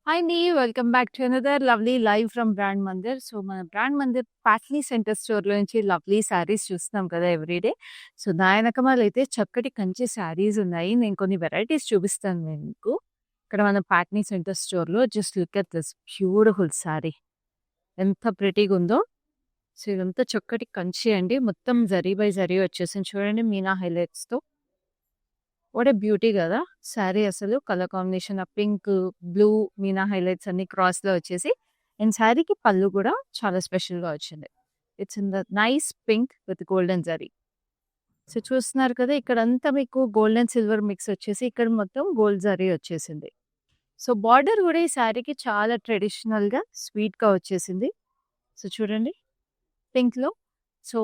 Hi అండి. Welcome back to another lovely live from brand Mandir. So, మన brand Mandir potli centre స్టోర్‌లో నుంచి లవ్లీ శారీస్ చూస్తున్నాం కదా ఎవ్రీడే. సో, నా ఎనకమాలైతే చక్కటి కంచి శారీస్ ఉన్నాయి. నేను కొన్ని వెరైటీస్ చూపిస్తాను నేను మీకు. ఇక్కడ మన పాట్నీ సెంటర్ స్టోర్‌లో just look at this beautiful sari. ఎంత ప్రిటీగుందో. సో, ఇదంతా చక్కటి కంచి అండి. మొత్తం జరీ బై జరీ వచ్చేసింది చూడండి మీనా హైలైట్స్‌తో. వాట్ ఎ బ్యూటీ గదా! శారీ అసలు కలర్ కాంబినేషన్ ఆ పింక్, బ్లూ మీనా హైలైట్స్ అన్ని క్రాస్‌లో వచ్చేసి అండ్ శారీకి పళ్ళు గూడా చాలా స్పెషల్‌గా వచ్చింది. It's in the nice pink with golden zari. So, చూస్తున్నారు కదా! ఇక్కడంతా మీకు గోల్డ్ అండ్ సిల్వర్ మిక్స్ వచ్చేసి ఇక్కడ మొత్తం గోల్డ్ జరీ వచ్చేసింది. సో, బార్డర్ గూడా ఈ శారీకి చాలా ట్రెడిషనల్‌గా స్వీట్‌గా వచ్చేసింది. సో, చూడండి పింక్‌లో. సో,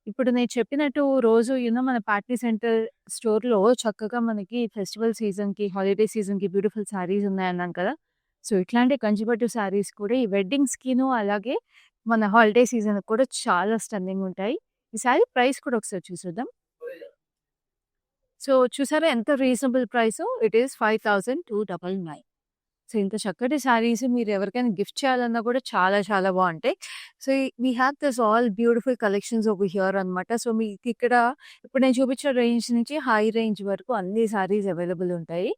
ఇప్పుడు నేను చెప్పినట్టు రోజు మన పార్టీ సెంటర్ స్టోర్‌లో చక్కగా మనకి ఫెస్టివల్ సీజన్‌కి, హాలిడే సీజన్‌కి బ్యూటిఫుల్ శారీస్ ఉన్నాయన్నాను కదా! సో, ఇట్లాంటి కంచిపట్టు శారీస్ కూడా ఈ వెడ్డింగ్స్‌కిను అలాగే మన హాలిడే సీజన్‌కి కూడా చాలా స్టన్నింగ్ ఉంటాయి. ఈ శారీ ప్రైస్ కూడా ఒకసారి చూసేద్దాం. సో, చూసారా ఎంత రీజనబుల్ ప్రైసో? It is 5299. సో, ఇంత చక్కటి శారీస్ మీరు ఎవరికైనా గిఫ్ట్ చేయాలన్నా కూడా చాలా చాలా బావుంటాయి. So, we have this all beautiful collections over here అనమాట. సో, మీకిక్కడ ఇప్పుడు నేను చూపించిన రేంజ్ నుంచి హై రేంజ్ వరకు అన్ని శారీస్ అవైలబుల్ ఉంటాయి.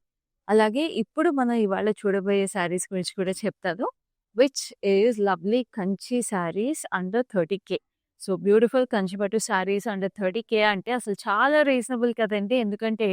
అలాగే ఇప్పుడు మనం ఇవాళ చూడబోయే శారీస్ గురించి కూడా చెప్తాను. Which is lovely Kanchi saris under 30,000. So, beautiful Kanchi పట్టు శారీస్ అండర్ 30,000 అంటే అసలు చాలా రీజనబుల్ కదండీ! ఎందుకంటే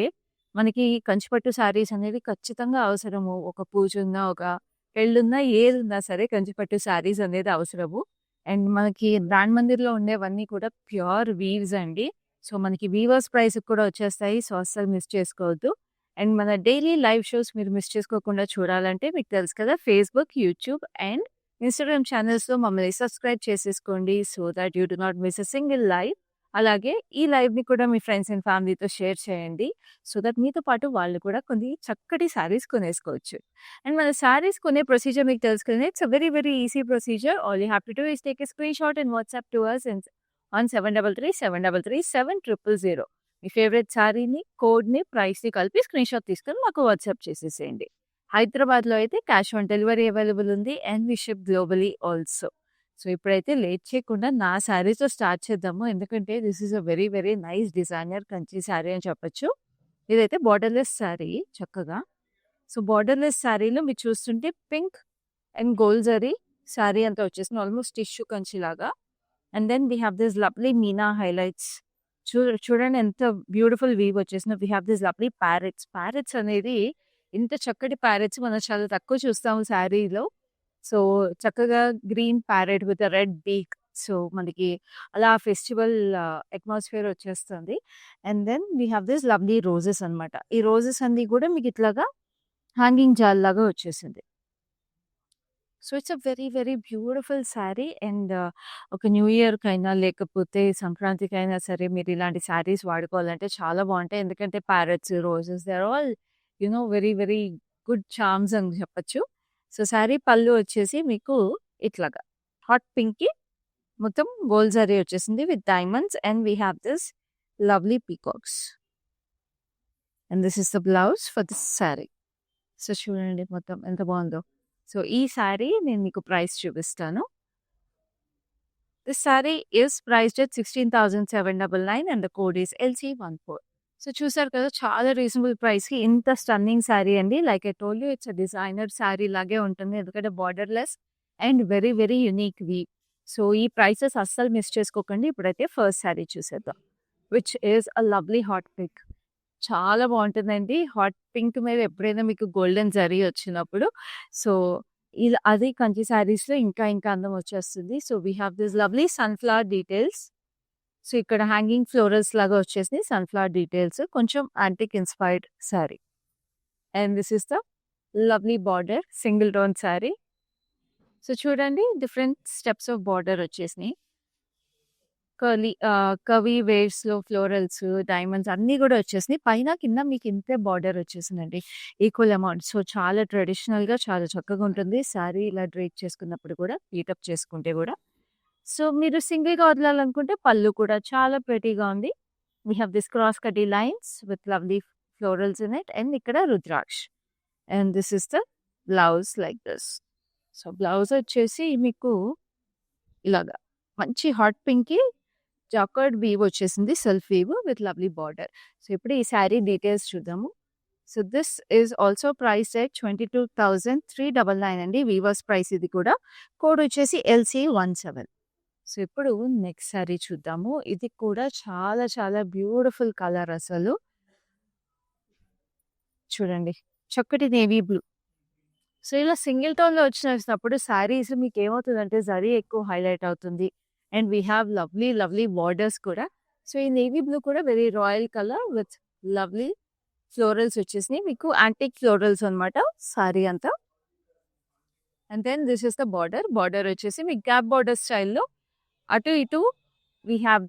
మనకి కంచి పట్టు శారీస్ అనేది ఖచ్చితంగా అవసరము. ఒక పూజున్నా, ఒక పెళ్ళున్నా, ఏదున్నా సరే కంచి పట్టు శారీస్ అనేది అవసరము. అండ్ మనకి బ్రాండ్ మందిర్‌లో ఉండేవన్నీ కూడా ప్యూర్ వీవ్స్ అండి. సో, మనకి వీవర్స్ ప్రైస్‌కి కూడా వచ్చేస్తాయి. సో, అస్సలు మిస్ చేసుకోవద్దు. అండ్ మన డైలీ లైవ్ షోస్ మీరు మిస్ చేసుకోకుండా చూడాలంటే మీకు తెలుసు కదా! ఫేస్‌బుక్, యూట్యూబ్ అండ్ ఇన్‌స్టాగ్రామ్ ఛానెల్స్‌లో మమ్మల్ని సబ్స్క్రైబ్ చేసేసుకోండి. So that you do not miss a single live. అలాగే ఈ లైవ్‌ని కూడా మీ ఫ్రెండ్స్ అండ్ ఫ్యామిలీతో షేర్ చేయండి. సో దట్ మీతో పాటు వాళ్ళు కూడా కొన్ని చక్కటి శారీస్ కొనేసుకోవచ్చు. అండ్ మన శారీస్ కొనే ప్రొసీజర్ మీకు తెలుసు కదా! It's a very very easy procedure. All you have to do is take a screenshot and WhatsApp to us on 7337337000. మీ ఫేవరెట్ శారీని, కోడ్‌ని, ప్రైస్‌ని కలిపి స్క్రీన్‌షాట్ తీసుకొని మాకు వాట్సాప్ చేసేసేయండి. హైదరాబాద్‌లో అయితే క్యాష్ ఆన్ డెలివరీ అవైలబుల్ ఉంది and we ship globally also. So, ఇప్పుడైతే లేట్ చేయకుండా నా శారీతో స్టార్ట్ చేద్దాము. ఎందుకంటే this is a very very nice designer Kanchi sari అని చెప్పొచ్చు. ఇదైతే బోర్డర్‌లెస్ శారీ చక్కగా. సో, బోర్డర్‌లెస్ శారీలో మీరు చూస్తుంటే pink and gold zari sari అంతా వచ్చేసింది. ఆల్మోస్ట్ టిష్యూ కంచిలాగా. And then we have this lovely meena highlights. చూడండి ఎంత బ్యూటిఫుల్ వీవ్ వచ్చేసిందో. We have this lovely parrots. Parrots అనేది ఇంత చక్కటి ప్యారెట్స్ మనం చాలా తక్కువ చూస్తాము శారీలో. సో, చక్కగా green parrot with a red beak. So, మనకి అలా ఫెస్టివల్ అట్మాస్ఫియర్ వచ్చేస్తుంది. And then we have this lovely roses అనమాట. ఈ రోజెస్ అన్నీ కూడా మీకు ఇట్లాగా హ్యాంగింగ్ జాల్‌లాగా వచ్చేసింది. So, it's a very very beautiful sari and ఒక న్యూ ఇయర్‌కైనా లేకపోతే సంక్రాంతికైనా సరే మీరు ఇలాంటి శారీస్ వాడుకోవాలంటే చాలా బావుంటాయి. ఎందుకంటే parrots, roses they are all very very good charms అని చెప్పొచ్చు. సో, శారీ పళ్ళు వచ్చేసి మీకు ఇట్లాగా హాట్ పింక్‌కి మొత్తం గోల్డ్ జరీ వచ్చేసింది with diamonds and we have this lovely peacocks. And this is the blouse for this sari. So, చూడండి మొత్తం ఎంత బావుందో. సో, ఈ శారీ నేను మీకు ప్రైస్ చూపిస్తాను. This sari is priced at 16,799 and the code is LC14. So, చూసారు కదా! చాలా రీజనబుల్ ప్రైస్‌కి ఇంత స్టన్నింగ్ శారీ అండి. Like I told you it's a designer sari లాగే ఉంటుంది. ఎందుకంటే borderless and very very unique weave. So, ఈ ప్రైసెస్ అస్సలు మిస్ చేసుకోకండి. ఇప్పుడైతే ఫస్ట్ శారీ చూసేద్దాం. Which is a lovely hot pink. చాలా బావుంటుందండి. హాట్ పింక్ మీద ఎప్పుడైనా మీకు గోల్డెన్ జరీ వచ్చినప్పుడు. సో, ఇలా అది కంచి శారీస్‌లో ఇంకా ఇంకా అందం వచ్చేస్తుంది. So, we have this lovely sunflower details. So, ఇక్కడ హ్యాంగింగ్ ఫ్లోరల్స్ లాగా వచ్చేసినాయి. Sunflower details. కొంచెం antique inspired sari. And this is the lovely border single tone sari. So, చూడండి డిఫరెంట్ స్టెప్స్ ఆఫ్ బార్డర్ వచ్చేసినాయి. కర్వీ వేవ్స్‌లో ఫ్లోరల్స్, డైమండ్స్ అన్నీ గూడా వచ్చేసినాయి. పైన, కింద మీకు ఇంతే బార్డర్ వచ్చేసిందండి. Equal amount. సో, చాలా ట్రెడిషనల్‌గా చాలా చక్కగా ఉంటుంది. శారీ ఇలా డ్రేప్ చేసుకున్నప్పుడు కూడా, హీటప్ చేసుకుంటే గూడా. సో, మీరు సింగిల్‌గా వదలాలనుకుంటే పళ్ళు కూడా చాలా ప్రెటీగా ఉంది. We have this cross కటీ lines with lovely florals in it and ఇక్కడ rudraksha. And this is the blouse like this. So, blouse వచ్చేసి మీకు ఇలాగా మంచి హాట్ పింక్‌కి జాకార్డ్ వీవ్ వచ్చేసింది. Self weave with lovely border. So, ఇప్పుడు ఈ శారీ డీటెయిల్స్ చూద్దాము. So, this is also priced at 22,399 అండి. వీవర్స్ ప్రైస్ ఇది కూడా. కోడ్ వచ్చేసి LC17. సో, ఇప్పుడు నెక్స్ట్ శారీ చూద్దాము. ఇది కూడా చాలా చాలా బ్యూటిఫుల్ కలర్ అసలు. చూడండి. చక్కటి నేవీ బ్లూ. సో, ఇలా సింగిల్ టోన్‌లో వచ్చినప్పుడు శారీస్ మీకేమవుతుందంటే జరీ ఎక్కువ హైలైట్ అవుతుంది. And we have lovely, lovely borders కూడా. సో, ఈ నేవీ బ్లూ కూడా very royal colour with lovely florals వచ్చేసినాయి. మీకు యాంటిక్ ఫ్లోరల్స్ అనమాట శారీ అంతా. And then this is the border. Border వచ్చేసి మీకు గ్యాప్ బార్డర్ స్టైల్‌లో అటు ఇటు వీ హ్యావ్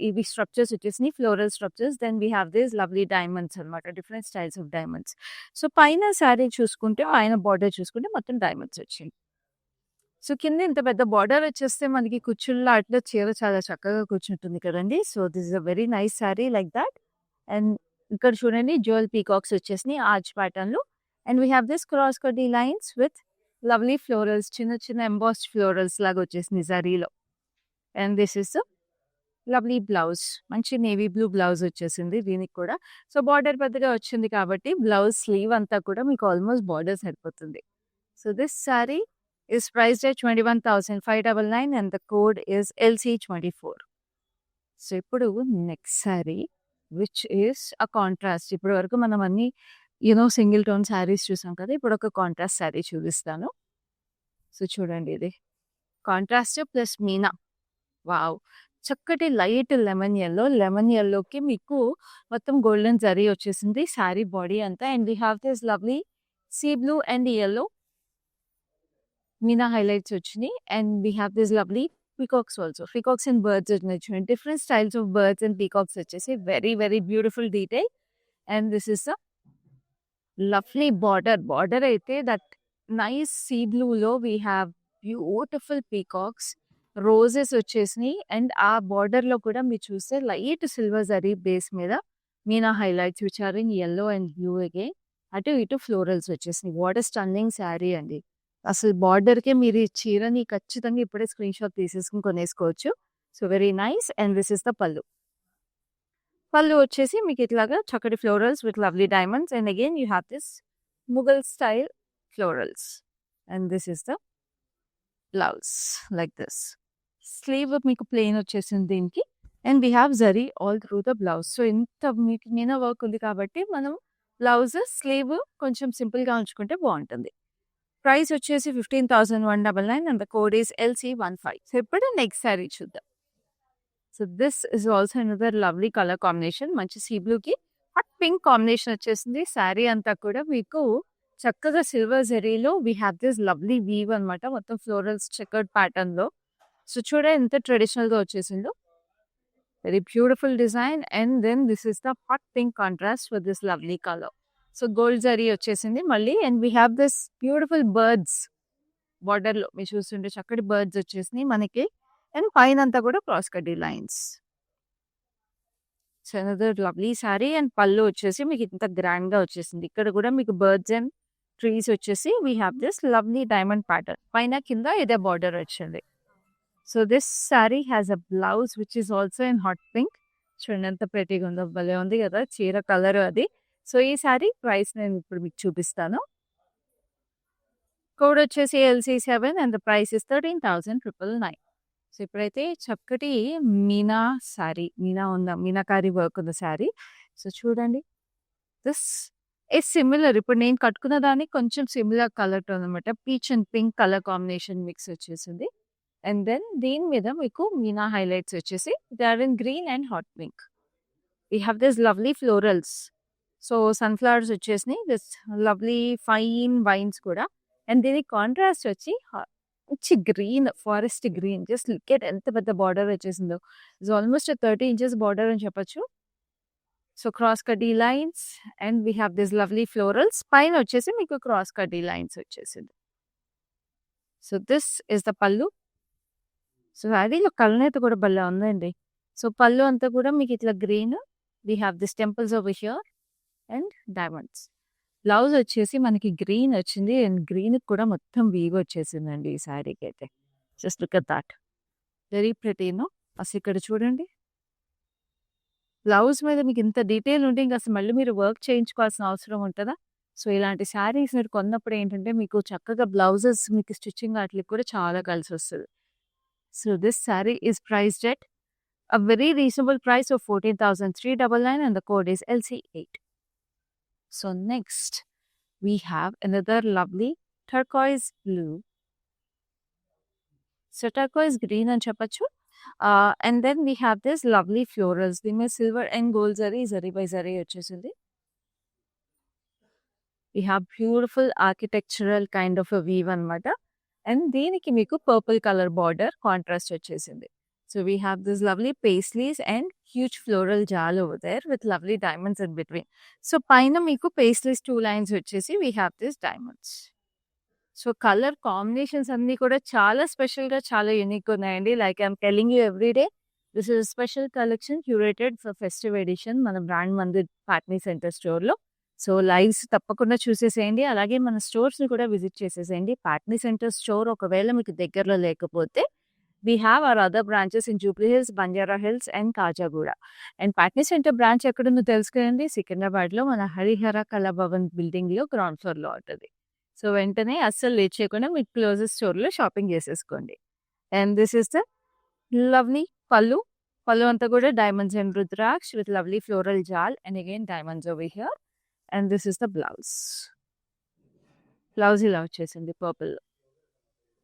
ఇవి స్ట్రక్చర్స్ వచ్చేసినాయి. Floral structures. Then we have this lovely diamonds అనమాట. Different styles of diamonds. So, పైన శారీ చూసుకుంటే, పైన బార్డర్ చూసుకుంటే మొత్తం డైమండ్స్ వచ్చింది. సో, కింద ఇంత పెద్ద బార్డర్ వచ్చేస్తే మనకి కుచ్చుల్లో అట్లా చీర చాలా చక్కగా కూర్చుంటుంది కదండీ. So, this is a very nice sari like that. And ఇక్కడ చూడండి జ్యువెల్ పీకాక్స్ వచ్చేసినాయి ఆర్చ్ ప్యాటర్న్‌లో. And we have this cross కటీ lines with lovely florals. చిన్న చిన్న ఎంబాస్డ్ ఫ్లోరల్స్ లాగా వచ్చేసినాయి జరీలో. And this is lovely blouse. మంచి నేవీ బ్లూ బ్లౌజ్ వచ్చేసింది దీనికి కూడా. సో, బార్డర్ పెద్దగా వచ్చింది కాబట్టి బ్లౌజ్ స్లీవ్ అంతా కూడా మీకు ఆల్మోస్ట్ బార్డర్ సరిపోతుంది. So, this sari is priced at 21,599 and the code is LC24. So, ఇప్పుడు next sari which is a contrast. ఇప్పటి వరకు మనం అన్ని సింగిల్ టోన్ శారీస్ చూసాం కదా. ఇప్పుడు ఒక కాంట్రాస్ట్ శారీ చూపిస్తాను. సో, చూడండి ఇది కాంట్రాస్ట్ ప్లస్ మీనా. వావ్! చక్కటి లైట్ లెమన్ యెల్లో. లెమన్ యెల్లోకి మీకు మొత్తం గోల్డెన్ జరీ వచ్చేసింది శారీ బాడీ అంతా. And we have this lovely sea blue and yellow meena highlights వచ్చినాయి. And we have this lovely peacocks also. Peacocks and birds వచ్చినాయి చూడండి. Different styles of birds and peacocks వచ్చేసి very very beautiful detail. And this is a lovely border. Border అయితే that nice sea బ్లూలో we have beautiful peacocks. Roses వచ్చేసినాయి. And ఆ బార్డర్‌లో కూడా మీరు చూస్తే లైట్ సిల్వర్ జరీ బేస్ మీద meena highlights which are in yellow and blue again. అటు ఇటు ఫ్లోరల్స్ వచ్చేసినాయి. వాట్ ఎ స్టన్నింగ్ శారీ అండి. అసలు బార్డర్‌కే మీరు ఈ చీరని ఖచ్చితంగా ఇప్పుడే స్క్రీన్‌షాట్ తీసేసుకొని కొనేసుకోవచ్చు. So, very nice. And this is the pallu. Pallu వచ్చేసి మీకు ఇట్లాగా చక్కటి florals with lovely diamonds. And again you have this Mughal style florals. And this is the blouse like this. Sleeve మీకు ప్లెయిన్ వచ్చేసింది దీనికి. And we have zari all through the blouse. So, ఇంత మీకు Meena work ఉంది కాబట్టి మనం బ్లౌజ్, స్లీవ్ కొంచెం సింపుల్‌గా ఉంచుకుంటే బాగుంటుంది. ప్రైస్ వచ్చేసి 15,199 and the code is LC15. So, ఇప్పుడు నెక్స్ట్ శారీ చూద్దాం. So, this is also another lovely colour combination. మంచి సీ బ్లూకి హాట్ పింక్ కాంబినేషన్ వచ్చేసింది. శారీ అంతా కూడా మీకు చక్కగా సిల్వర్ జరీలో we have this lovely weave అనమాట. మొత్తం ఫ్లోరల్స్ చెకర్డ్ ప్యాటర్న్‌లో. సో, చూడండి ఎంత ట్రెడిషనల్‌గా వచ్చేసిందో. Very beautiful design. And then this is the hot pink contrast with this lovely colour. So, gold zari వచ్చేసింది మళ్ళీ. And we have this beautiful birds బార్డర్‌లో మీరు చూస్తుంటే చక్కటి బర్డ్స్ వచ్చేసినాయి మనకి. అండ్ పైనంతా కూడా cross కటీ lines. So, another lovely sari. And pallu వచ్చేసి మీకు ఇంత గ్రాండ్‌గా వచ్చేసింది. ఇక్కడ కూడా మీకు బర్డ్స్ అండ్ ట్రీస్ వచ్చేసి we have this lovely diamond pattern. పైన కింద ఇదే బార్డర్ వచ్చింది. So, this sari has a blouse which is also in hot pink. చూడండి ఎంత ప్రెటీగా ఉందో. భలే ఉంది కదా చీర కలర్ అది. సో, ఈ శారీ ప్రైస్ నేను ఇప్పుడు మీకు చూపిస్తాను. కోడ్ వచ్చేసి LC7 and the price is 13,999. So, ఇప్పుడైతే చక్కటి మీనా శారీ. మీనాకారి వర్క్ ఉన్న శారీ. సో, చూడండి దిస్ ఈస్ సిమిలర్. ఇప్పుడు నేను కట్టుకున్న దానికి కొంచెం సిమిలర్ కలర్ టోన్ అనమాట. Peach and pink colour combination mix వచ్చేసింది. అండ్ దెన్ దీని మీద మీకు మీనా హైలైట్స్ వచ్చేసి they are in green and hot pink. We have this lovely florals. So, sunflowers వచ్చేసినాయి. దిస్ లవ్లీ ఫైన్ వైన్స్ కూడా. అండ్ దీనికి contrast వచ్చి మంచి green, forest green. Just look at ఎంత పెద్ద బార్డర్ వచ్చేసిందో. ఇట్స్ ఆల్మోస్ట్ 30 ఇంచెస్ బార్డర్ అని చెప్పొచ్చు. So, cross కటీ lines. And we have this lovely florals. పైన వచ్చేసి మీకు క్రాస్ కటీ లైన్స్ వచ్చేసింది. So, this is the pallu. సో, శారీలో కలనేత కూడా భలే ఉందండి. సో, పల్లు అంతా కూడా మీకు ఇట్లా green. We have this temples over here and diamonds. Blouse వచ్చేసి మనకి గ్రీన్ వచ్చింది. అండ్ గ్రీన్ కూడా మొత్తం వీవ్ వచ్చేసిందండి ఈ శారీకి అయితే. Just look at that. Very pretty no. అసలు ఇక్కడ చూడండి. బ్లౌజ్ మీద మీకు ఇంత డీటెయిల్ ఉంటే ఇంక అసలు మళ్ళీ మీరు వర్క్ చేయించుకోవాల్సిన అవసరం ఉంటదా? సో, ఇలాంటి శారీస్ మీరు కొన్నప్పుడు ఏంటంటే మీకు చక్కగా బ్లౌజెస్ మీకు స్టిచ్చింగ్ ఆటిలకి కూడా చాలా కలిసొస్తది. So, this sari is priced at a very reasonable price of 14,399 and the code is LC8. So next we have another lovely turquoise blue. So turquoise green and cheppachu. And then we have this lovely florals. Dime silver and gold zari by zari vachesindi. We have beautiful architectural kind of a weave anamata. And deeniki meeku purple color border contrast vachesindi. So we have this lovely paisleys and huge floral jal over there with lovely diamonds in between. So paina meeku paisleys 2 lines vachesi we have these diamonds. So color combinations anni kuda chaala special ga chaala unique unnayandi. Like I'm telling you every day, this is a special collection curated for festive edition మన brand Mandir Patny centre store లో. So lives తప్పకుండా చూసేసేయండి. అలాగే మన stores ని కూడా visit చేసేసేయండి. Patny centre store ఒకవేళ మీకు దగ్గరలో లేకపోతే we have our other branches in Jubilee Hills, Banjara Hills and Kajagura. And Patni Center branch ఎక్కడుందో తెలుసు కదండి. సికింద్రాబాద్లో మన హరిహర కళా భవన్ బిల్డింగ్లో గ్రౌండ్ ఫ్లోర్లో ఉంటుంది. సో వెంటనే అస్సలు లేట్ చేయకుండా మీకు క్లోజెస్ట్ స్టోర్లో షాపింగ్ చేసేసుకోండి. And this is the lovely pallu. Pallu అంతా కూడా diamonds and rudraksha with lovely floral జాల్ and again diamonds over here. And this is the blouse. Blouse ఇలా వచ్చేసింది purple.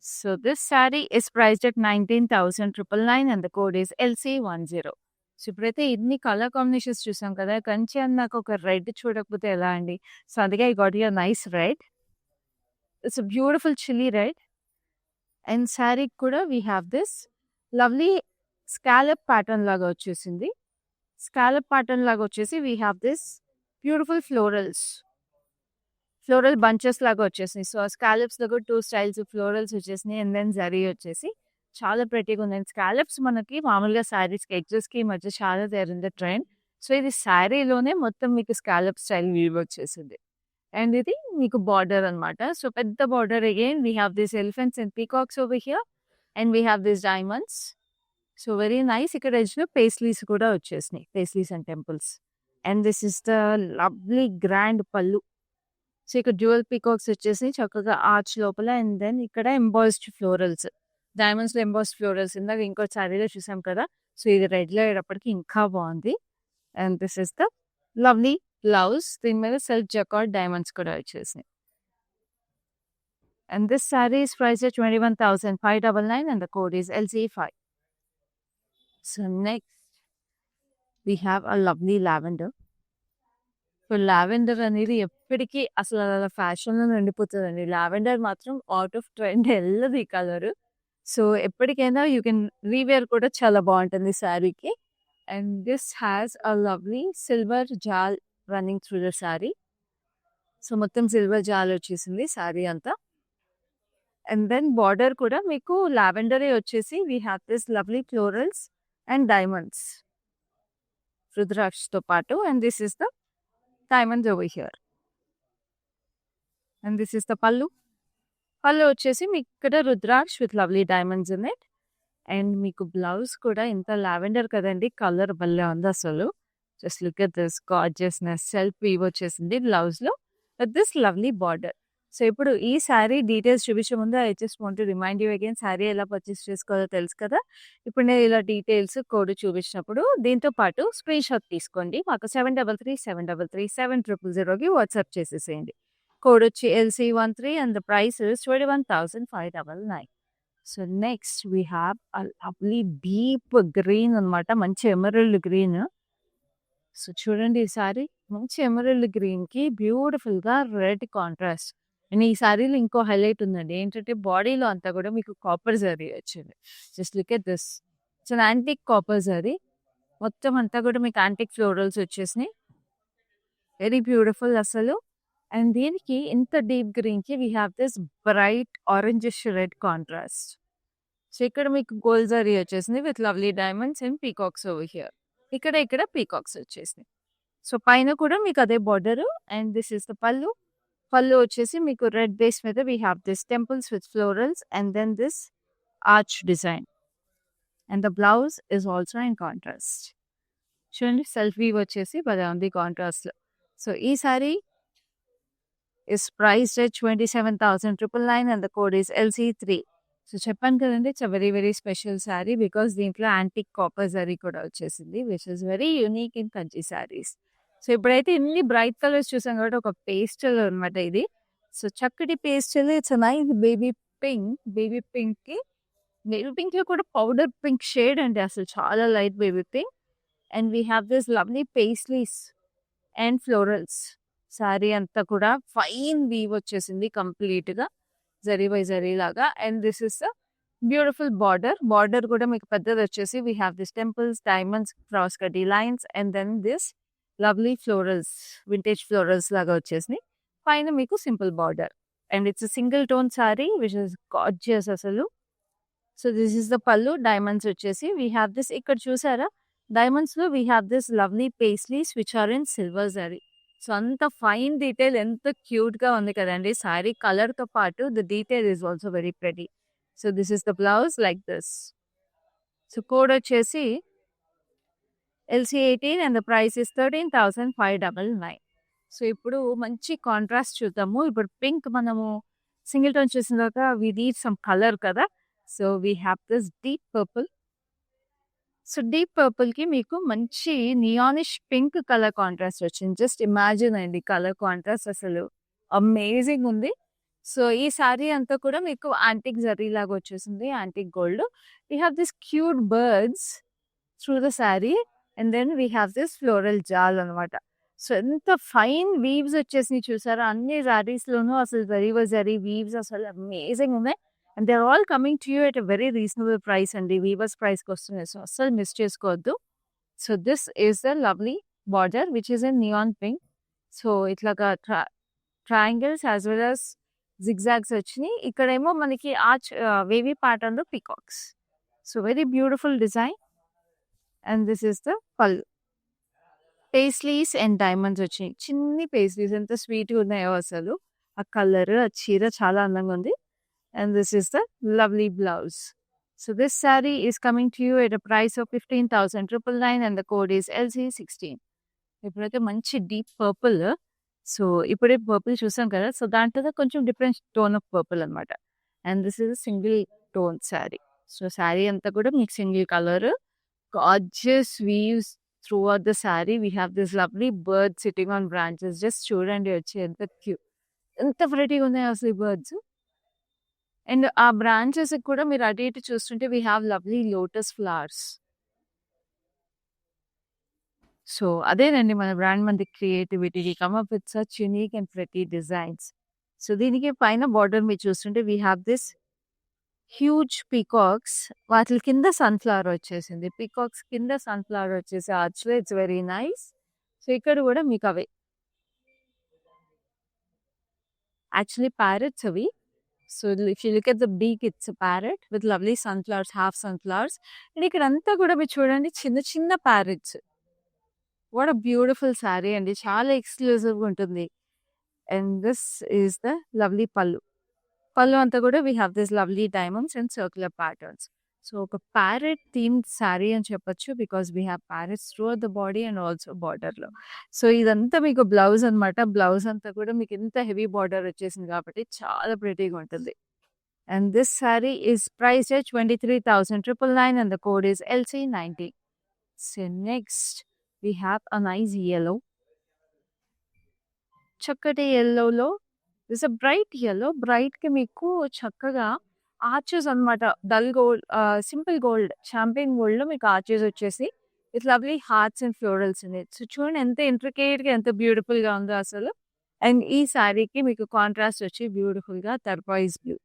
So this saree is priced at 19,999 and the code is LC10. So ఇప్పుడైతే ఇన్ని colour combinations చూసాం కదా. కంచి అని నాకు ఒక రెడ్ చూడకపోతే ఎలా అండి. సో అందుకే I got you nice red. It's beautiful chilli red. And sari కూడా we have this lovely scallop pattern లాగా వచ్చేసింది. స్కాలప్ ప్యాటర్న్ లాగా వచ్చేసి we have this beautiful florals. Floral bunches లాగా వచ్చేసినాయి. సో స్కాలప్స్ లో కూడా 2 స్టైల్స్ ఫ్లోరల్స్ వచ్చేసినాయి. అండ్ దెన్ జరీ వచ్చేసి చాలా ప్రెటీగా ఉంది. స్కాలప్స్ మనకి మామూలుగా శారీస్కి ఎడ్జెస్కి ఈ మధ్య చాలా there in the trend. So ఇది శారీలోనే మొత్తం మీకు స్కాలప్ స్టైల్ వీవ్ వచ్చేసింది. అండ్ ఇది మీకు బార్డర్ అనమాట. సో పెద్ద border again we have this elephants and peacocks over here and we have this diamonds. So very nice. ఇక్కడ ఎడ్జ్లో పేస్లీస్ కూడా వచ్చేసినాయి. Paisleys and temples. And this is the lovely grand pallu. So ఇక్కడ dual peacocks వచ్చేసి చక్కగా arch లోపల. And then ఇక్కడ embossed florals, diamonds లో ఎంబాస్డ్ ఫ్లోరల్స్ ఇందాక ఇంకో శారీలో చూసాం కదా. సో ఇది రెడ్ లో అయ్యేటప్పటికి ఇంకా బాగుంది. And this is the lovely blouse. దీని మీద సెల్ఫ్ జకార్డ్ డైమండ్స్ కూడా వచ్చేసినాయి. And this sari is price 21,599 and the code is LC5. So next we have a lovely lavender. So lavender అనేది ఎప్పటికీ అసలు అలా ఫ్యాషన్లో నిండిపోతుందండి. లావెండర్ మాత్రం అవుట్ ఆఫ్ ట్రెండ్ వెళ్ళదు ఈ కలర్. సో ఎప్పటికైనా యూ కెన్ రీవేర్ కూడా చాలా బాగుంటుంది శారీకి. And this has a lovely silver jaal running through the sari. So మొత్తం సిల్వర్ జాల్ వచ్చేసింది శారీ అంతా. అండ్ దెన్ బార్డర్ కూడా మీకు లావెండరే వచ్చేసి we have this lovely florals and diamonds రుద్రాక్షతో పాటు. And this is the diamonds over here. And this is the pallu. Pallu వచ్చేసి మీకు ఇక్కడ rudraksha with lovely diamonds in it. And మీకు బ్లౌజ్ కూడా ఇంత లావెండర్ కదండి. కలర్ భలే ఉంది అసలు. Just look at this gorgeousness. Self weave వచ్చేసింది బ్లౌజ్ లో with this lovely border. So ఇప్పుడు ఈ శారీ డీటెయిల్స్ చూపించే ముందు I just want to remind you again, sari ఎలా పర్చేస్ చేసుకోవాలో తెలుసు కదా. ఇప్పుడు నేను ఇలా డీటెయిల్స్ కోడ్ చూపించినప్పుడు దీంతో పాటు స్క్రీన్ షాట్ తీసుకోండి. మాకు 7337337000కి వాట్సాప్ చేసేసేయండి. కోడ్ వచ్చి LC13 and the price is 21,599. So next we have a lovely deep green అనమాట. మంచి ఎమరల్డ్ గ్రీన్. సో చూడండి ఈ శారీ మంచి ఎమరల్డ్ గ్రీన్ కి బ్యూటిఫుల్ గా రెడ్ కాంట్రాస్ట్. అండ్ ఈ శారీలో ఇంకో హైలైట్ ఉందండి. ఏంటంటే బాడీలో అంతా కూడా మీకు కాపర్ జరీ వచ్చింది. Just look at this. It's an antique copper zari. మొత్తం అంతా కూడా మీకు యాంటిక్ ఫ్లోరల్స్ వచ్చేసినాయి. వెరీ బ్యూటిఫుల్ అసలు. అండ్ దీనికి ఇంత డీప్ గ్రీన్ కి we have this bright orangish red contrast. So ఇక్కడ మీకు గోల్డ్ జరీ వచ్చేసింది with lovely diamonds and peacocks over here. ఇక్కడ పీకాక్స్ వచ్చేసినాయి. సో పైన కూడా మీకు అదే border. And this is the పల్లు. పళ్ళు వచ్చేసి మీకు రెడ్ బేస్ మీద we have this temples with florals and then this arch design. And the blouse is also in contrast. చూడండి సెల్ఫ్ వీవ్ వచ్చేసి భలే ఉంది కాంట్రాస్ట్‌లో. సో ఈ sari is priced at 27,999 and the code is LC3. So చెప్పాను కదండి it's very very special sari because దీంట్లో antique copper zari కూడా వచ్చేసింది which is very unique in Kanchi saris. So ఇప్పుడైతే ఇన్ని బ్రైట్ కలర్స్ చూసాం కాబట్టి ఒక పేస్టల్ అనమాట ఇది. సో చక్కటి pastel it's nice baby pink. Baby పింక్లో కూడా పౌడర్ పింక్ షేడ్ అండి అసలు చాలా light baby pink. And we have this lovely paisleys and florals. Sari అంతా కూడా ఫైన్ వీవ్ వచ్చేసింది కంప్లీట్గా జరీ బై జరీ లాగా. And this is beautiful border కూడా మీకు పెద్దది వచ్చేసి we have this temples diamonds cross కటీ lines and then this lovely florals vintage florals లాగా వచ్చేసినాయి. పైన మీకు simple border and it's single tone sari which is gorgeous అసలు. So this is the pallu. Diamonds వచ్చేసి వీ హ్యావ్ దిస్ ఇక్కడ చూసారా డైమండ్స్లో we have this lovely paisleys which are in silver zari. So అంత ఫైన్ డీటెయిల్ ఎంత క్యూట్గా ఉంది కదండి. శారీ కలర్తో పాటు the detail is also very pretty. So this is the blouse like this. So code వచ్చేసి LC18 and the price is 13,599. So ఇప్పుడు మంచి కాంట్రాస్ట్ చూద్దాము. ఇప్పుడు పింక్ మనము సింగిల్ టోన్ చూసిన తర్వాత వి నీడ్ సమ్ కలర్ కదా. So we have this deep purple. So deep పర్పుల్కి మీకు మంచి నియానిష్ పింక్ కలర్ కాంట్రాస్ట్ వచ్చింది. జస్ట్ ఇమాజిన్ అండి కలర్ కాంట్రాస్ట్ అసలు అమేజింగ్ ఉంది. సో ఈ శారీ అంతా కూడా మీకు యాంటిక్ జరీ లాగా వచ్చేసింది antique gold. We have this cute birds through the sari and then we have this floral jaal అనమాట. సో ఎంత ఫైన్ వీవ్స్ వచ్చేసినాయి చూసారా అన్ని శారీస్లోనూ అసలు జరీ వీవ్స్ అసలు అమేజింగ్ ఉన్నాయి. And they are all coming to you at a very reasonable price అండి. వీవర్స్ ప్రైస్కి వస్తున్నాయి. సో అస్సలు మిస్ చేసుకోవద్దు. So this is the lovely border which is in neon pink. So ఇట్లాగా triangles as well as zigzags వచ్చినాయి. ఇక్కడేమో మనకి arch wavy ప్యాటర్న్లో peacocks. So very beautiful design. And this is the pallu. Paisleys and diamonds వచ్చినాయి. చిన్ని paisleys ఎంత స్వీట్గా ఉన్నాయో అసలు. ఆ కలర్ ఆ చీర చాలా అందంగా ఉంది. And this is the lovely blouse. So this saree is coming to you at a price of 15,999 and the code is LC16. ఇప్పుడైతే మంచి డీప్ పర్పుల్. సో ఇప్పుడే పర్పుల్ చూసాం కదా. సో దాంట్లో కొంచెం డిఫరెంట్ టోన్ ఆఫ్ పర్పుల్ అనమాట. And this is single tone sari. So sari అంతా కూడా మీకు single colour gorgeous weaves through the sari. We have this lovely bird sitting on branches. Just చూడండి వచ్చి ఎంత క్యూట్ ఎంత ప్రెటీగా ఉన్నాయి అసలు ఈ బర్డ్స్. అండ్ ఆ బ్రాంచెస్ కూడా మీరు అటు ఇటు చూస్తుంటే we have lovely lotus flowers. So అదేనండి మన బ్రాండ్ మంది creativity come up with such unique and pretty designs. So దీనికి పైన బార్డర్ మీరు చూస్తుంటే we have this huge peacocks. వాటి కింద సన్ఫ్లవర్ వచ్చేసింది. పీకాక్స్ కింద సన్ఫ్లవర్ వచ్చేసి ఆర్చ్లో ఇట్స్ వెరీ నైస్. సో ఇక్కడ కూడా మీకు అవే యాక్చువల్లీ ప్యారెట్స్ అవి. So if you look at the beak it's parrot with lovely sunflowers half sunflowers. And ఇక్కడ అంతా కూడా మీరు చూడండి చిన్న చిన్న parrots. What a beautiful sari అండి. చాలా ఎక్స్క్లూజివ్గా ఉంటుంది. And this is the lovely pallu. Pallu అంతా కూడా we have this lovely diamonds and circular patterns. So ఒక ప్యారెట్ థీమ్డ్ శారీ అని చెప్పొచ్చు because we have parrots through the body and also బార్డర్లో. సో ఇదంతా మీకు బ్లౌజ్ అనమాట. బ్లౌజ్ అంతా కూడా మీకు ఎంత హెవీ బార్డర్ వచ్చేసింది కాబట్టి చాలా ప్రెటీగా ఉంటుంది. And this sari is priced at 23,999 and the code is LC90. So next we have a nice yellow. చక్కటి yellowలో దిస్ అ బ్రైట్ yellow. బ్రైట్కి మీకు చక్కగా ఆర్చెస్ అనమాట. Dull gold simple gold champion గోల్డ్లో మీకు ఆర్చెస్ వచ్చేసి with lovely hearts and florals ఉన్నాయి. So చూడండి ఎంత ఇంట్రికేట్గా ఎంత బ్యూటిఫుల్గా ఉందో అసలు. అండ్ ఈ శారీకి మీకు కాంట్రాస్ట్ వచ్చి బ్యూటిఫుల్గా turquoise blue.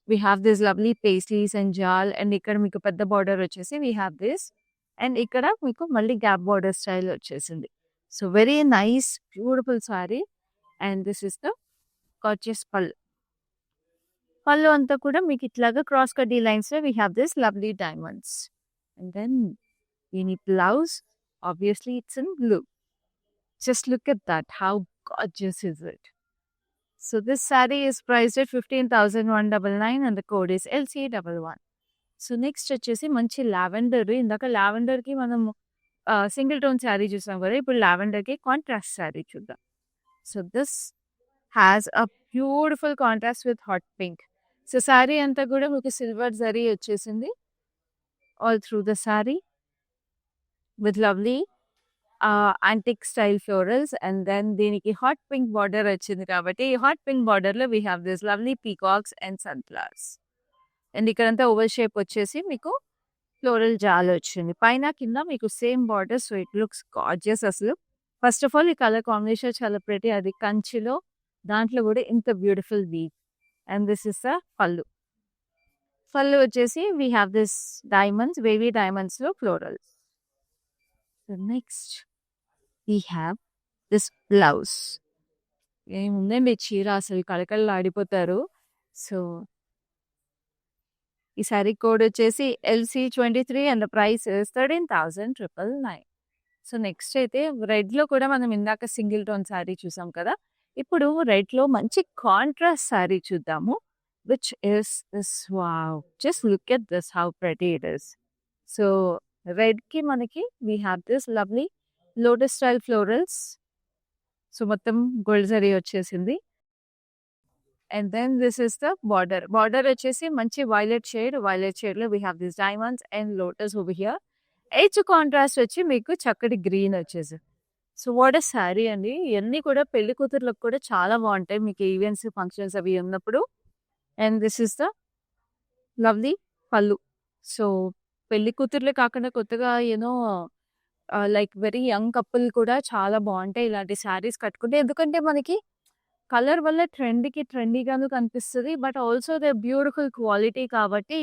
We have this lovely paisleys and jaal. And ఇక్కడ మీకు పెద్ద బార్డర్ వచ్చేసి వీ హ్యావ్ దిస్. అండ్ ఇక్కడ మీకు మళ్ళీ గ్యాప్ బార్డర్ స్టైల్ వచ్చేసింది. So very nice beautiful sari. And this is the gorgeous pallu. Pallu అంతా కూడా మీకు ఇట్లాగా క్రాస్ కట్ లైన్స్లో we have this lovely diamonds. And then దీని blouse obviously it's in blue. Just look at that how gorgeous is it? So this saree is priced at 15,199 and the code is LC11. So next వచ్చేసి మంచి lavender. ఇందాక లావెండర్‌కి మనం single tone sari చూసాం కదా! ఇప్పుడు లావెండర్‌కి contrast sari చూద్దాం. So this has a beautiful contrast with hot pink. So sari అంతా కూడా మీకు సిల్వర్ జరీ వచ్చేసింది. All through the sari with lovely antique style florals and then దీనికి హాట్ పింక్ బార్డర్ వచ్చింది కాబట్టి ఈ హాట్ పింక్ బార్డర్‌లో we have this lovely peacocks and sunflowers. And ఇక్కడంతా ఓవల్ షేప్ వచ్చేసి మీకు ఫ్లోరల్ జాల్ వచ్చింది. పైన కింద మీకు same border. So it looks gorgeous అసలు. ఫస్ట్ ఆఫ్ ఆల్ ఈ కలర్ కాంబినేషన్ చాలా ప్రెటీ. అది కంచిలో దాంట్లో కూడా ఇంత beautiful weave. And this is the pallu. Pallu వచ్చేసి we have this diamonds, wavy డైమండ్స్‌లో florals. So next we have this blouse. ఏముందండి చీర అసలు కళకళలాడిపోతారు. సో ఈ సారీ కోడ్ వచ్చేసి LC23 and the price is 13,999. So next అయితే రెడ్‌లో కూడా మనం ఇందాక సింగిల్ టోన్ సారీ చూసాం కదా! ఇప్పుడు రెడ్‌లో మంచి కాంట్రాస్ట్ సారీ చూద్దాము. Which is this wow! Just look at this how pretty it is. So రెడ్‌కి మనకి we have this lovely lotus style florals. So మొత్తం గోల్డ్ జరీ వచ్చేసింది. And then this is the border. Border వచ్చేసి మంచి వైలెట్ షేడ్. వైలెట్ షేడ్‌లో we have this diamonds and lotus over here. Edge contrast వచ్చి మీకు చక్కటి గ్రీన్ వచ్చేసి. సో వాట్ ఎ శారీ అండి. ఇయన్నీ కూడా పెళ్లి కూతుర్లకు కూడా చాలా బాగుంటాయి. మీకు ఈవెంట్స్, ఫంక్షన్స్ అవి ఉన్నప్పుడు. And this is the lovely పళ్ళు. సో పెళ్లి కూతుర్లే కాకుండా కొత్తగా లైక్ వెరీ యంగ్ కపుల్ కూడా చాలా బాగుంటాయి ఇలాంటి శారీస్ కట్టుకుంటే. ఎందుకంటే మనకి కలర్ వల్ల ట్రెండీగాను కనిపిస్తది. But also they beautiful quality కాబట్టి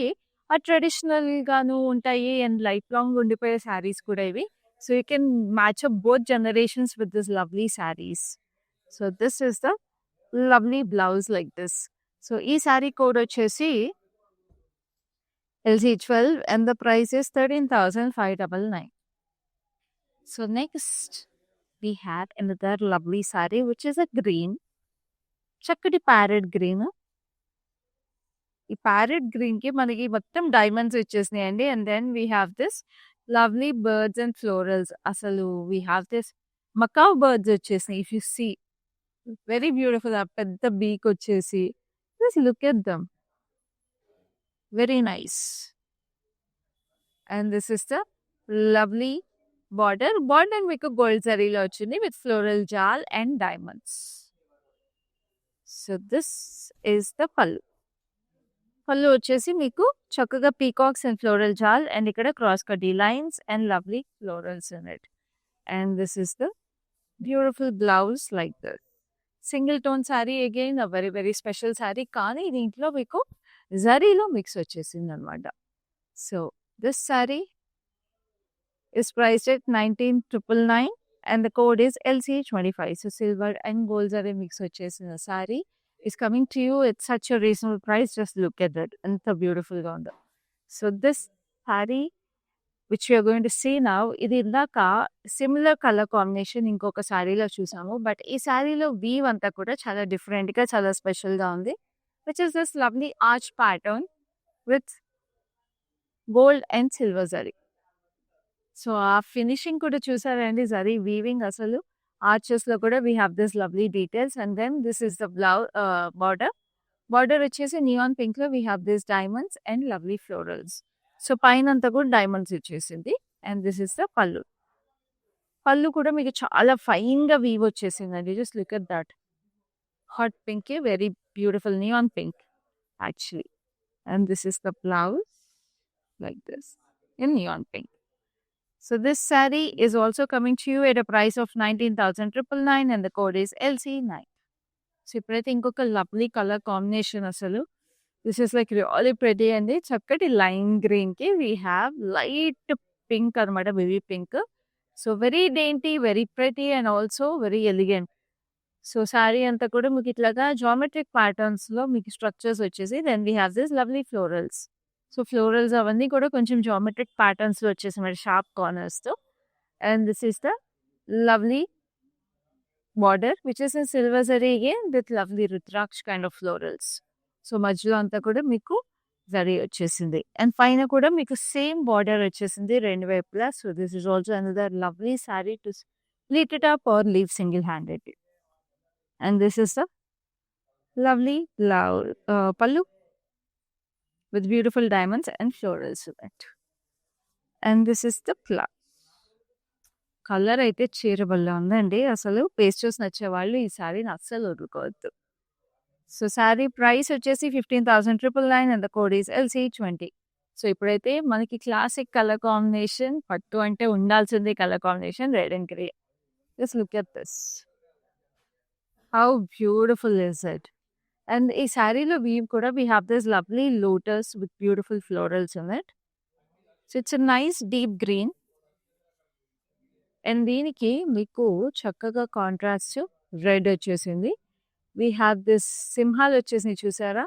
ట్రెడిషనల్‌గాను ఉంటాయి. అండ్ లైఫ్ లాంగ్ ఉండిపోయే శారీస్ కూడా ఇవి. So you can match up both generations with this lovely saris. So this is the lovely blouse like this. So ఈ శారీ కోడ్ వచ్చేసి LC12 and the price is 13,599. So next we have another lovely saree which is a green. చక్కటి parrot green. ఈ parrot green కి మనకి మొత్తం diamonds వచ్చేసినాయండి. And then we have this lovely birds and florals. అసలు we have this macaw birds వచ్చేసినాయి. If you see very beautiful. ఆ పెద్ద బీక్ వచ్చేసి just look at them. Very nice. And this is the lovely border. Border మీకు gold జరీలో వచ్చింది with floral జాల్ and diamonds. So this is the pallu. Pallu వచ్చేసి మీకు చక్కగా పీకాక్స్ అండ్ ఫ్లోరల్ జాల్ అండ్ ఇక్కడ cross కటీ lines and lovely florals in it. And this is the beautiful blouse like this. Single tone sari again a very very special sari. కానీ దీంట్లో మీకు జరీలో mix వచ్చేసింది అనమాట. So this sari is priced at 19,999 and the code is LC25. So silver and gold zari mix vachesina saree is coming to you at such a reasonable price. Just look at that. Anta beautiful ga undo. So this saree which we are going to see now, ఇది ఇందాక similar colour combination ఇంకొక శారీలో చూసాము. But ఈ శారీలో weave అంతా కూడా చాలా డిఫరెంట్గా చాలా స్పెషల్గా ఉంది. Which is this lovely arch pattern with gold and silver zari. So ఆ ఫినిషింగ్ కూడా చూసారండి. జరీ వీవింగ్ అసలు ఆర్చెస్లో కూడా we have this lovely details. And then this is the border. Border వచ్చేసి నియాన్ పింక్లో we have this diamonds and lovely florals. So పైన అంతా కూడా డైమండ్స్ ఇచ్చేసింది. And this is the pallu. పళ్ళు కూడా మీకు చాలా ఫైన్గా వీవ్ వచ్చేసిందండి. Just look at that. Hot pink, very beautiful neon pink actually. And this is the blouse like this in neon pink. So this saree is also coming to you at a price of 19,999 and the code is LC9. So ippudaiతే ఇంకొక lovely colour combination అసలు. This is like really pretty అండి. చక్కటి lime green కి we have light pink అనమాట, baby pink. So very dainty, very pretty and also very elegant. So sari అంతా కూడా మీకు ఇట్లాగా జామెట్రిక్ ప్యాటర్న్స్ లో మీకు స్ట్రక్చర్స్ వచ్చేసి then we have this lovely florals. So florals అవన్నీ కూడా కొంచెం జామెట్రిక్ ప్యాటర్న్స్లో వచ్చేసి షార్ప్ కార్నర్స్తో. And this is the lovely border which is in silver zari again with lovely rudraksha kind of florals. So మధ్యలో అంతా కూడా మీకు జరీ వచ్చేసింది. అండ్ పైన కూడా మీకు సేమ్ బార్డర్ వచ్చేసింది రెండు వైపులా. So this is also another lovely sorry to split it up or leave single handed. And this is the lovely pallu with beautiful diamonds and florals in it. And this is the blouse. Colour అయితే చీరబల్ల ఉందండి. అసలు pastels నచ్చే వాళ్ళు ఈ శారీని అస్సలు వదులుకోవద్దు. So sari price వచ్చేసి 15,999 and the code is LC20. So ఇప్పుడైతే మనకి క్లాసిక్ కలర్ కాంబినేషన్, పట్టు అంటే ఉండాల్సిందే colour combination, red and grey. Just look at this, how beautiful is it. And ఈ శారీలో వీవ్ కూడా we have this lovely lotus with beautiful florals in it. So it's nice deep green. And దీనికి మీకు చక్కగా contrast red వచ్చేసింది. We have this సింహాలు వచ్చేసినాయి చూసారా,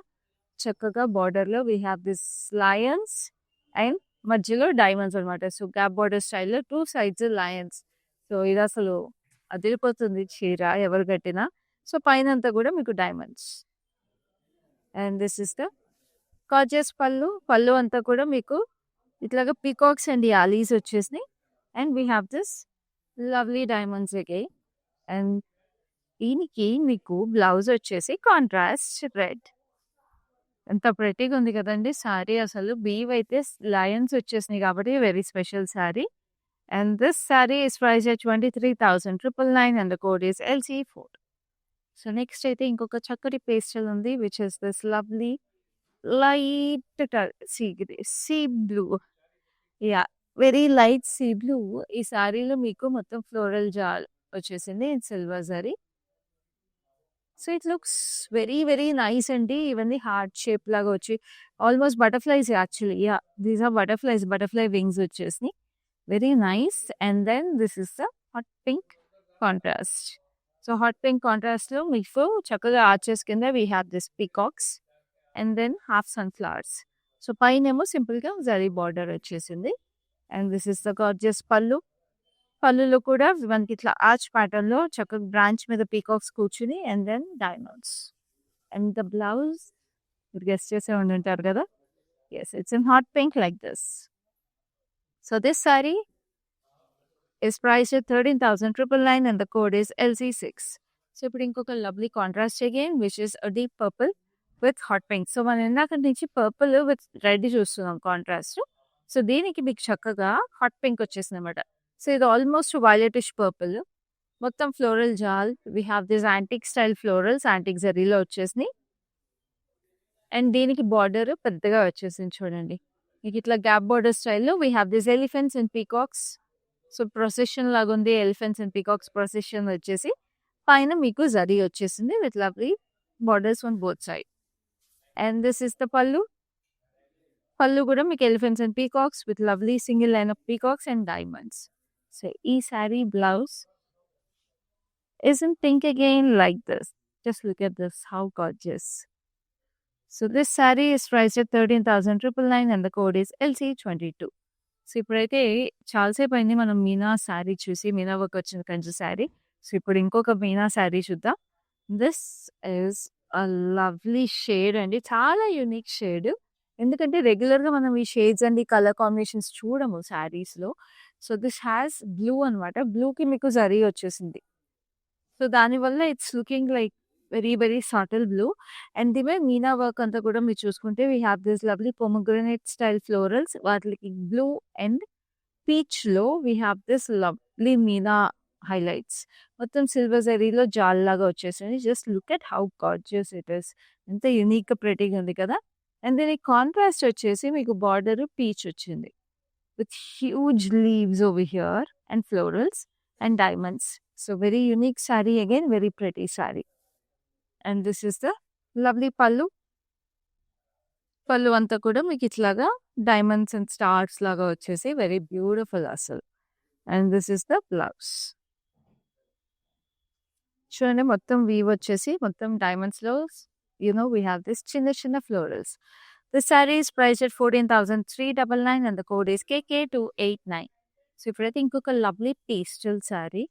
చక్కగా బార్డర్లో we have this Lions and మధ్యలో డైమండ్స్ అనమాట. సో గ్యాప్ బార్డర్ స్టైల్లో 2 sides లయన్స్. సో ఇది అసలు అదిరిపోతుంది చీర ఎవరు కట్టినా. సో పైన అంతా కూడా మీకు diamonds. And this is the causes పళ్ళు అంతా కూడా మీకు ఇట్లాగా పీకాక్స్ అండ్ యాలీస్ వచ్చేసినాయి. And we have this lovely diamonds again. And దీనికి మీకు బ్లౌజ్ వచ్చేసి కాంట్రాస్ట్ రెడ్. ఎంత ప్రెటీగా ఉంది కదండి శారీ. అసలు బీవ్ అయితే లయన్స్ వచ్చేసినాయి కాబట్టి very special sari. And this sari is price at 23,999 and the code is LC4. So next అయితే ఇంకొక చక్కటి పేస్టల్ ఉంది which is this lovely light sea blue. Yeah, very light sea blue. ఈ శారీలో మీకు మొత్తం ఫ్లోరల్ జాల్ వచ్చేసింది in silver zari. So it looks very very nice అండి. ఇవన్నీ హార్ట్ షేప్ లాగా వచ్చి almost butterflies actually. Yeah, these are butterflies, butterfly wings వచ్చేసినాయి. Very nice. And then this is the hot pink contrast. So hot pink కాంట్రాస్ట్లో మీకు చక్కగా arches కింద we have this peacocks and then half sunflowers. So పైనేమో సింపుల్గా zari border వచ్చేసింది. And this is the gorgeous పళ్ళులో కూడా మనకి ఇట్లా ఆర్చ్ ప్యాటర్న్లో చక్కగా బ్రాంచ్ మీద పీకాక్స్ కూర్చుని and then diamonds. And the blouse మీరు గెస్ట్ చేసే ఉండుంటారు కదా. Yes, it's in hot pink like this. So this sari is priced at 13,999 and the code is LC6. So ఇప్పుడు ఇంకొక lovely contrast again which is a deep purple with hot pink. So మనం ఇందాక నుంచి purple with red చూస్తున్నాం contrast. So దీనికి మీకు చక్కగా hot pink వచ్చేసింది అనమాట. సో ఇది ఆల్మోస్ట్ వైలెటిష్ పర్పుల్, మొత్తం floral jaal. We have this antique style florals, antique జరీలో వచ్చేసినాయి. అండ్ దీనికి బార్డర్ పెద్దగా వచ్చేసింది చూడండి. మీకు ఇట్లా గ్యాప్ బార్డర్ స్టైల్లో we have this elephants and peacocks. So procession లాగా ఉంది, ఎలిఫెంట్స్ అండ్ పీకాక్స్ ప్రొసెషన్ వచ్చేసి పైన మీకు జరీ వచ్చేసింది with lovely borders on both side. And this is the pallu కూడా మీకు elephants and peacocks with lovely single line of peacocks and diamonds. So ఈ sari blouse is in pink again like this. Just look at this, how gorgeous. So this saree is priced at 13,999 and the code is LC22. So ఇప్పుడైతే చాలాసేపు అయింది మనం మీనా శారీ చూసి, Meena work వచ్చిన Kanchi sari. So ఇప్పుడు ఇంకొక మీనా శారీ చూద్దాం. This is a lovely shade అండి, చాలా యూనిక్ షేడ్. ఎందుకంటే రెగ్యులర్గా మనం ఈ షేడ్స్ అండ్ ఈ కలర్ కాంబినేషన్స్ చూడము శారీస్లో. సో దిస్ హ్యాస్ బ్లూ అనమాట. బ్లూకి మీకు జరీ వచ్చేసింది. సో దానివల్ల it's looking like very very subtle blue. And దివే మీనా వర్క్ అంతా కూడా మీరు చూసుకుంటే we have this lovely pomegranate style florals. వాటికి బ్లూ అండ్ పీచ్లో we have this lovely meena highlights. మొత్తం సిల్వర్ జరీలో జాల్ లాగా వచ్చేసింది. Just look at how gorgeous it is. ఎంత యూనిక్గా ప్రెటీగా ఉంది కదా. అండ్ దీనికి కాంట్రాస్ట్ వచ్చేసి మీకు బార్డర్ పీచ్ వచ్చింది with huge leaves over here and florals and diamonds. So very unique saree again, very pretty saree. And this is the lovely pallu. Pallu anta kuda meeku itlaga diamonds and stars laga vachesi very beautiful asalu. And this is the blouse. Chudandi mottam weave vachesi mottam diamonds lo we have this chinna florals. The saree is priced at 14,399 and the code is KK289. So ipudaithe inkoka lovely pastel saree.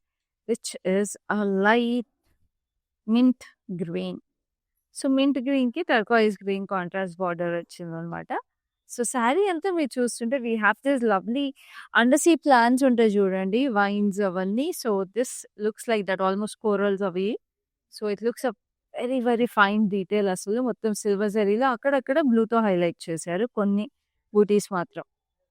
Which is a light mint green. So, mint గ్రీన్‌కి turquoise green contrast border వచ్చిందనమాట. So, sari అంతా మీరు చూస్తుంటే we have this lovely under sea plants ఉంటాయి చూడండి. Vines అవన్నీ. So, this looks like that almost corals అవి. So, it looks a very, very fine detail అసలు. మొత్తం సిల్వర్ జరీలో అక్కడక్కడ బ్లూతో హైలైట్ చేశారు. కొన్ని బూటీస్ మాత్రం.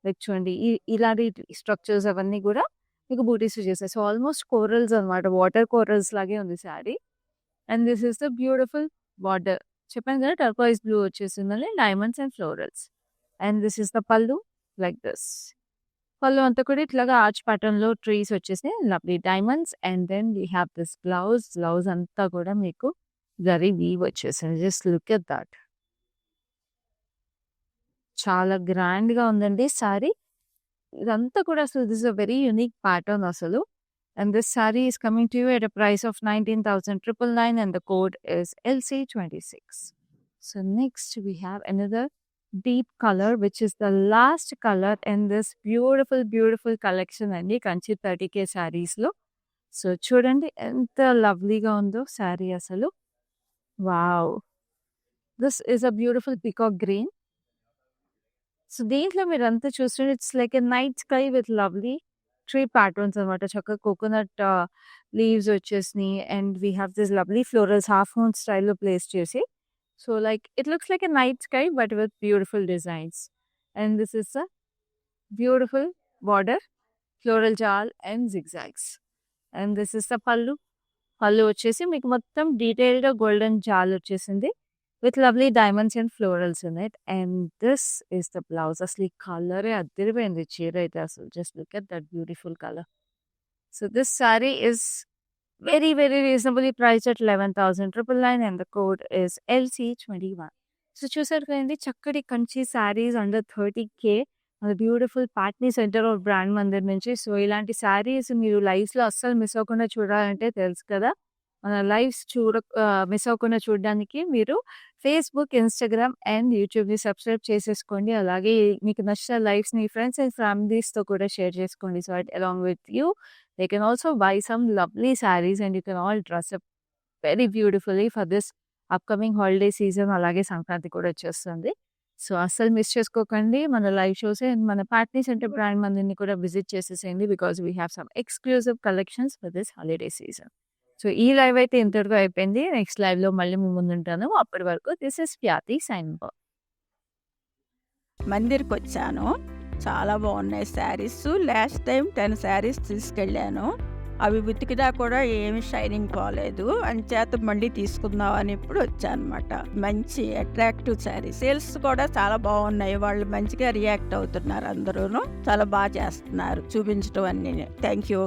లైక్ చూడండి ఇలాంటి స్ట్రక్చర్స్ అవన్నీ గూడా మీకు బూటీస్ చేశారు. సో, ఆల్‌మోస్ట్ కోరల్స్ అనమాట. వాటర్ కోరల్స్ లాగే ఉంది sari. And this is the beautiful border. చెప్పాను కదా! టర్కోయిజ్ బ్లూ వచ్చేసిందని diamonds and florals. And this is the pallu like this. Pallu అంతా కూడా ఇట్లాగా ఆర్చ్ ప్యాటర్న్‌లో ట్రీస్ వచ్చేసాయి. Lovely diamonds and then we have this blouse. Blouse అంతా కూడా మీకు జరీ వీవ్ వచ్చేసింది. Just look at that. చాలా గ్రాండ్‌గా ఉందండి సారీ. ఇదంతా కూడా అసలు this is a very unique pattern అసలు. And this saree is coming to you at a price of 19,999 and the code is LC26. So next we have another deep color which is the last color in this beautiful, beautiful collection అండి Kanchi 30K sarees లో. So చూడండి ఎంత లవ్లీగా ఉందో శారీ అసలు. Wow! This is a beautiful peacock green. So దీంట్లో మీరంతా చూస్తుంటే it's like a night sky with lovely tree patterns అనమాట. చక్కగా కోకోనట్ లీవ్స్ వచ్చేసినాయి and we have this lovely florals half moon స్టైల్‌లో ప్లేస్ చేసి. So like it looks like a night sky but with beautiful designs. And this is a beautiful border, floral జాల్ and zigzags. And this is the pallu. Pallu వచ్చేసి మీకు మొత్తం డీటెయిల్డ్‌గా golden జాల్ వచ్చేసింది. With lovely diamonds and florals in it. And this is the blouse. అసలు ఈ కలరే అదిరిపోయింది చీర అయితే అసలు. Just look at that beautiful colour. So this sorry is very, very reasonably priced at 11,999 and the code is LC21. So చూసారు కదండీ చక్కటి కంచి సారీస్ అండర్ 30K మన beautiful Patny centre of brand Mandir నుంచి. సో ఇలాంటి సారీస్ మీరు లైవ్స్‌లో అస్సలు మిస్ అవ్వకుండా చూడాలంటే తెలుసు కదా! మన లైవ్స్ మిస్ అవ్వకుండా చూడడానికి మీరు ఫేస్‌బుక్, ఇన్‌స్టాగ్రామ్ అండ్ యూట్యూబ్‌ని సబ్స్క్రైబ్ చేసేసుకోండి. అలాగే మీకు నచ్చిన లైవ్స్‌ని ఫ్రెండ్స్ అండ్ ఫ్యామిలీస్‌తో కూడా షేర్ చేసుకోండి. So that along with you they can also by some lovely saris and you can all dress up very beautifully for this upcoming holiday season. అలాగే సంక్రాంతి కూడా వచ్చేస్తుంది. సో అస్సలు మిస్ చేసుకోకండి మన లైవ్ షోస్. అండ్ మన పాట్నీ సెంటర్ బ్రాండ్ మందిర్‌ని కూడా visit చేసేసేయండి because we have some exclusive collections for this holiday season. So ఈ లైవ్ అయితే ఇంతటితో అయిపోయింది. నెక్స్ట్ లైవ్‌లో మళ్ళీ మీ ముందుంటాను. అప్పటి వరకు this is Swathi signing off. మందిర్‌కొచ్చాను. చాలా బాగున్నాయి శారీస్. లాస్ట్ టైం 10 శారీస్ తీసుకెళ్ళాను. అవి ఉతికినా కూడా ఏమి షైనింగ్ పోలేదు. అంచేత మళ్ళీ తీసుకుందాం అని ఇప్పుడు వచ్చానమాట. మంచి అట్రాక్టివ్ శారీ. సేల్స్ కూడా చాలా బాగున్నాయి. వాళ్ళు మంచిగా రియాక్ట్ అవుతున్నారు అందరూను. చాలా బాగా చేస్తున్నారు చూపించడం అన్నీ. Thank you.